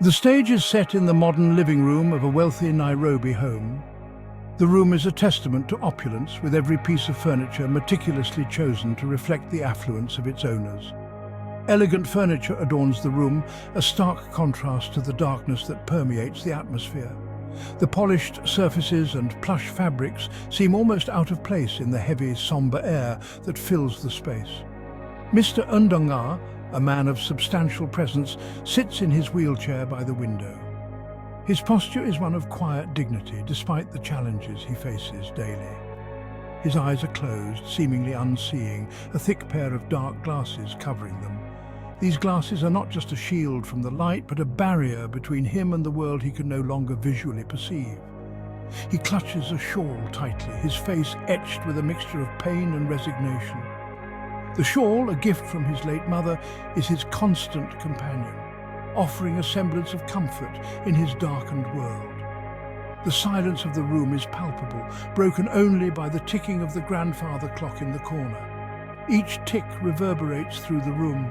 The stage is set in the modern living room of a wealthy Nairobi home. The room is a testament to opulence, with every piece of furniture meticulously chosen to reflect the affluence of its owners. Elegant furniture adorns the room, a stark contrast to the darkness that permeates the atmosphere. The polished surfaces and plush fabrics seem almost out of place in the heavy, somber air that fills the space. Mr. Ndonga, a man of substantial presence, sits in his wheelchair by the window. His posture is one of quiet dignity, despite the challenges he faces daily. His eyes are closed, seemingly unseeing, a thick pair of dark glasses covering them. These glasses are not just a shield from the light, but a barrier between him and the world he can no longer visually perceive. He clutches a shawl tightly, his face etched with a mixture of pain and resignation. The shawl, a gift from his late mother, is his constant companion, offering a semblance of comfort in his darkened world. The silence of the room is palpable, broken only by the ticking of the grandfather clock in the corner. Each tick reverberates through the room,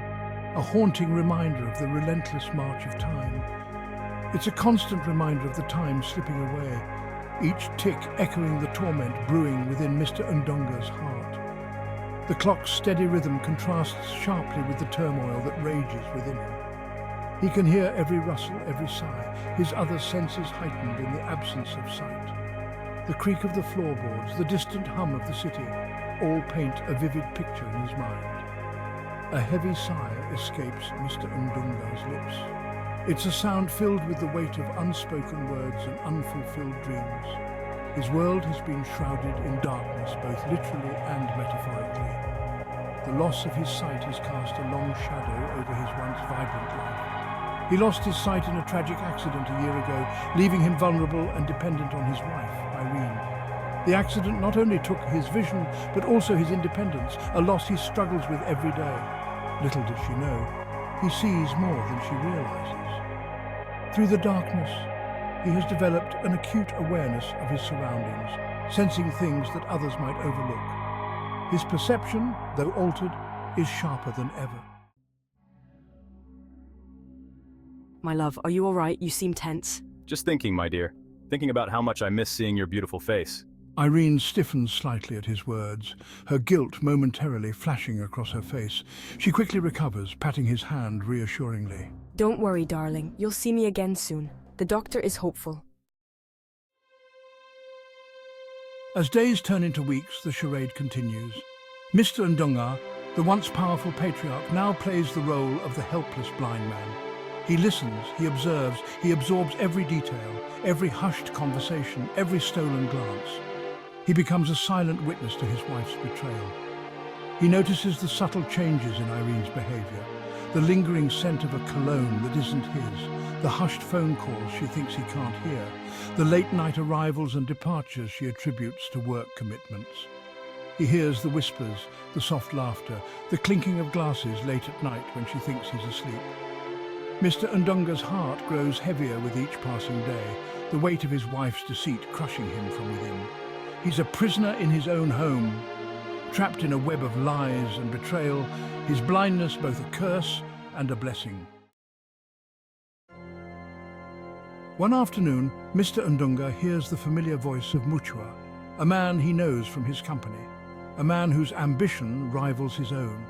a haunting reminder of the relentless march of time. It's a constant reminder of the time slipping away, each tick echoing the torment brewing within Mr. Ndonga's heart. The clock's steady rhythm contrasts sharply with the turmoil that rages within him. He can hear every rustle, every sigh, his other senses heightened in the absence of sight. The creak of the floorboards, the distant hum of the city, all paint a vivid picture in his mind. A heavy sigh escapes Mr. Ndonga's lips. It's a sound filled with the weight of unspoken words and unfulfilled dreams. His world has been shrouded in darkness, both literally and metaphorically. The loss of his sight has cast a long shadow over his once vibrant life. He lost his sight in a tragic accident a year ago, leaving him vulnerable and dependent on his wife, Irene. The accident not only took his vision, but also his independence, a loss he struggles with every day. Little does she know, he sees more than she realizes. Through the darkness, he has developed an acute awareness of his surroundings, sensing things that others might overlook. His perception, though altered, is sharper than ever. My love, are you all right? You seem tense. Just thinking, my dear. Thinking about how much I miss seeing your beautiful face. Irene stiffens slightly at his words, her guilt momentarily flashing across her face. She quickly recovers, patting his hand reassuringly. Don't worry, darling. You'll see me again soon. The doctor is hopeful. As days turn into weeks, the charade continues. Mr. Ndonga, the once powerful patriarch, now plays the role of the helpless blind man. He listens, he observes, he absorbs every detail, every hushed conversation, every stolen glance. He becomes a silent witness to his wife's betrayal. He notices the subtle changes in Irene's behavior, the lingering scent of a cologne that isn't his, the hushed phone calls she thinks he can't hear, the late-night arrivals and departures she attributes to work commitments. He hears the whispers, the soft laughter, the clinking of glasses late at night when she thinks he's asleep. Mr. Ndonga's heart grows heavier with each passing day, the weight of his wife's deceit crushing him from within. He's a prisoner in his own home, trapped in a web of lies and betrayal, his blindness both a curse and a blessing. One afternoon, Mr. Ndonga hears the familiar voice of Muchua, a man he knows from his company, a man whose ambition rivals his own.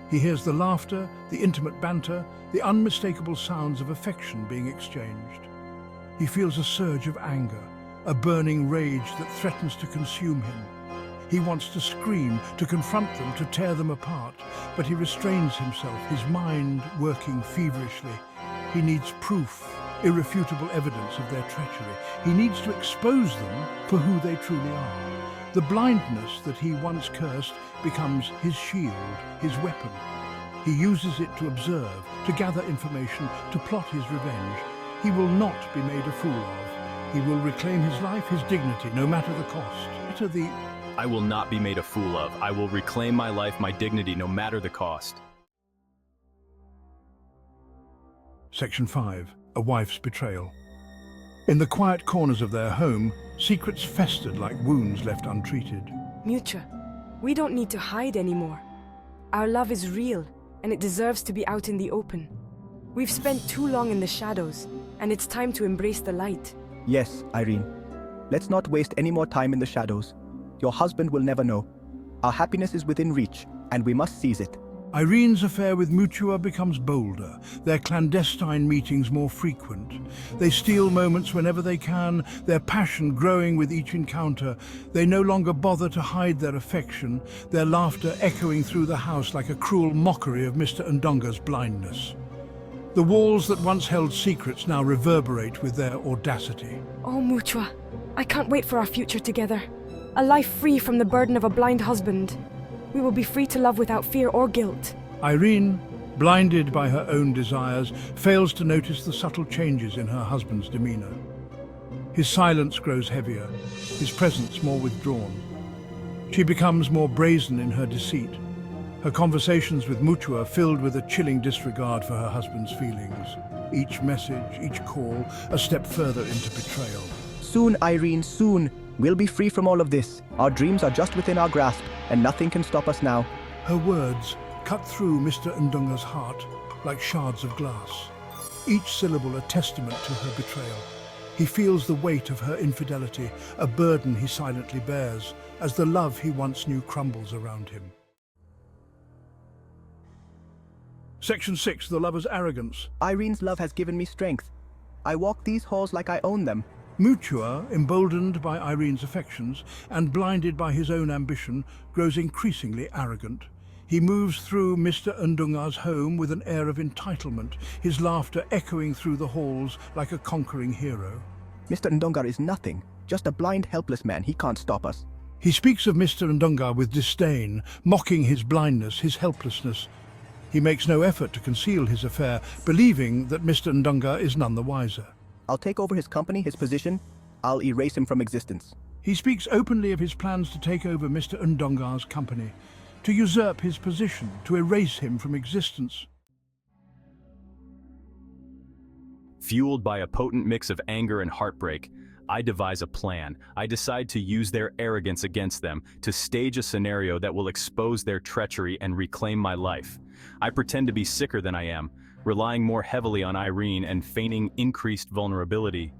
He hears the laughter, the intimate banter, the unmistakable sounds of affection being exchanged. He feels a surge of anger, a burning rage that threatens to consume him. He wants to scream, to confront them, to tear them apart, but he restrains himself, his mind working feverishly. He needs proof, irrefutable evidence of their treachery. He needs to expose them for who they truly are. The blindness that he once cursed becomes his shield, his weapon. He uses it to observe, to gather information, to plot his revenge. He will not be made a fool of. He will reclaim his life, his dignity, no matter the cost. I will not be made a fool of. I will reclaim my life, my dignity, no matter the cost. Section 5. A wife's betrayal. In the quiet corners of their home, secrets festered like wounds left untreated. Mucha, we don't need to hide anymore. Our love is real, and it deserves to be out in the open. We've spent too long in the shadows, and it's time to embrace the light. Yes, Irene. Let's not waste any more time in the shadows. Your husband will never know. Our happiness is within reach, and we must seize it. Irene's affair with Mutua becomes bolder, their clandestine meetings more frequent. They steal moments whenever they can, their passion growing with each encounter. They no longer bother to hide their affection, their laughter echoing through the house like a cruel mockery of Mr. Ndonga's blindness. The walls that once held secrets now reverberate with their audacity. Oh, Mutua, I can't wait for our future together. A life free from the burden of a blind husband. We will be free to love without fear or guilt. Irene, blinded by her own desires, fails to notice the subtle changes in her husband's demeanor. His silence grows heavier, his presence more withdrawn. She becomes more brazen in her deceit, her conversations with Mutua filled with a chilling disregard for her husband's feelings. Each message, each call, a step further into betrayal. Soon, Irene, soon. We'll be free from all of this. Our dreams are just within our grasp, and nothing can stop us now. Her words cut through Mr. Ndonga's heart like shards of glass, each syllable a testament to her betrayal. He feels the weight of her infidelity, a burden he silently bears, as the love he once knew crumbles around him. Section 6, The Lover's Arrogance. Irene's love has given me strength. I walk these halls like I own them. Mutua, emboldened by Irene's affections and blinded by his own ambition, grows increasingly arrogant. He moves through Mr. Ndonga's home with an air of entitlement, his laughter echoing through the halls like a conquering hero. Mr. Ndonga is nothing, just a blind, helpless man. He can't stop us. He speaks of Mr. Ndonga with disdain, mocking his blindness, his helplessness. He makes no effort to conceal his affair, believing that Mr. Ndonga is none the wiser. I'll take over his company, his position. I'll erase him from existence. He speaks openly of his plans to take over Mr. Ndonga's company, to usurp his position, to erase him from existence. Fueled by a potent mix of anger and heartbreak, I devise a plan. I decide to use their arrogance against them, to stage a scenario that will expose their treachery and reclaim my life. I pretend to be sicker than I am, relying more heavily on Irene and feigning increased vulnerability.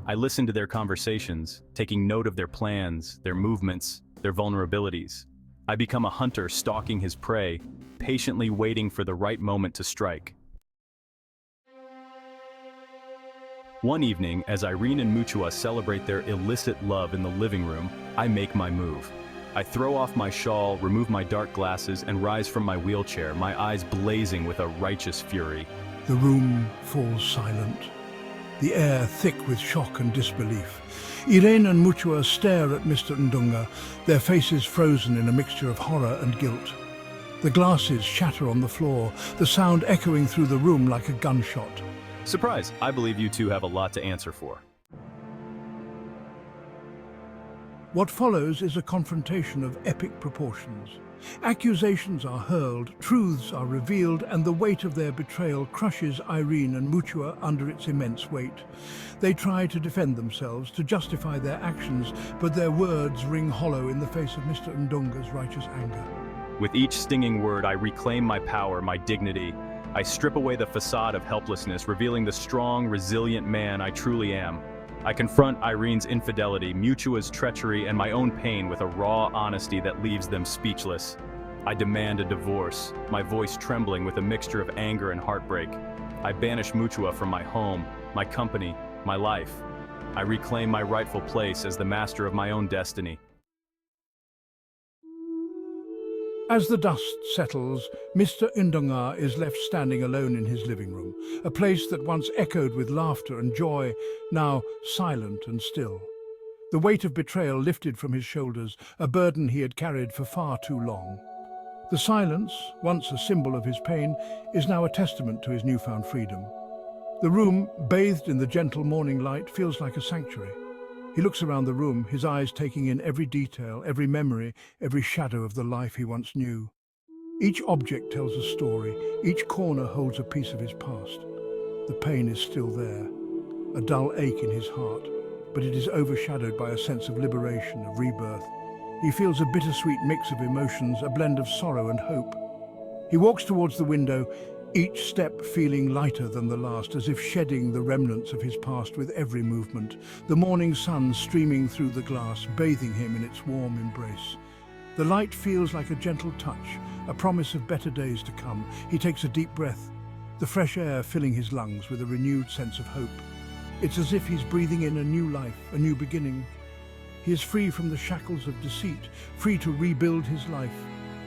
I listen to their conversations, taking note of their plans, their movements, their vulnerabilities. I become a hunter stalking his prey, patiently waiting for the right moment to strike. One evening, as Irene and Mutua celebrate their illicit love in the living room, I make my move. I throw off my shawl, remove my dark glasses, and rise from my wheelchair, my eyes blazing with a righteous fury. The room falls silent, the air thick with shock and disbelief. Irene and Mutua stare at Mr. Ndonga, their faces frozen in a mixture of horror and guilt. The glasses shatter on the floor, the sound echoing through the room like a gunshot. Surprise! I believe you two have a lot to answer for. What follows is a confrontation of epic proportions. Accusations are hurled, truths are revealed, and the weight of their betrayal crushes Irene and Mutua under its immense weight. They try to defend themselves, to justify their actions, but their words ring hollow in the face of Mr. Ndonga's righteous anger. With each stinging word, I reclaim my power, my dignity. I strip away the facade of helplessness, revealing the strong, resilient man I truly am. I confront Irene's infidelity, Mutua's treachery, and my own pain with a raw honesty that leaves them speechless. I demand a divorce, my voice trembling with a mixture of anger and heartbreak. I banish Mutua from my home, my company, my life. I reclaim my rightful place as the master of my own destiny. As the dust settles, Mr. Ndonga is left standing alone in his living room, a place that once echoed with laughter and joy, now silent and still. The weight of betrayal lifted from his shoulders, a burden he had carried for far too long. The silence, once a symbol of his pain, is now a testament to his newfound freedom. The room, bathed in the gentle morning light, feels like a sanctuary. He looks around the room, his eyes taking in every detail, every memory, every shadow of the life he once knew. Each object tells a story, each corner holds a piece of his past. The pain is still there, a dull ache in his heart, but it is overshadowed by a sense of liberation, of rebirth. He feels a bittersweet mix of emotions, a blend of sorrow and hope. He walks towards the window, each step feeling lighter than the last, as if shedding the remnants of his past with every movement, the morning sun streaming through the glass, bathing him in its warm embrace. The light feels like a gentle touch, a promise of better days to come. He takes a deep breath, the fresh air filling his lungs with a renewed sense of hope. It's as if he's breathing in a new life, a new beginning. He is free from the shackles of deceit, free to rebuild his life,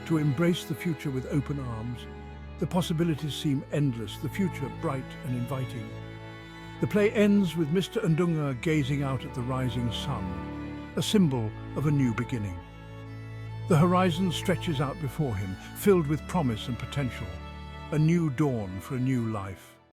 to embrace the future with open arms. The possibilities seem endless, the future bright and inviting. The play ends with Mr. Ndunga gazing out at the rising sun, a symbol of a new beginning. The horizon stretches out before him, filled with promise and potential, a new dawn for a new life.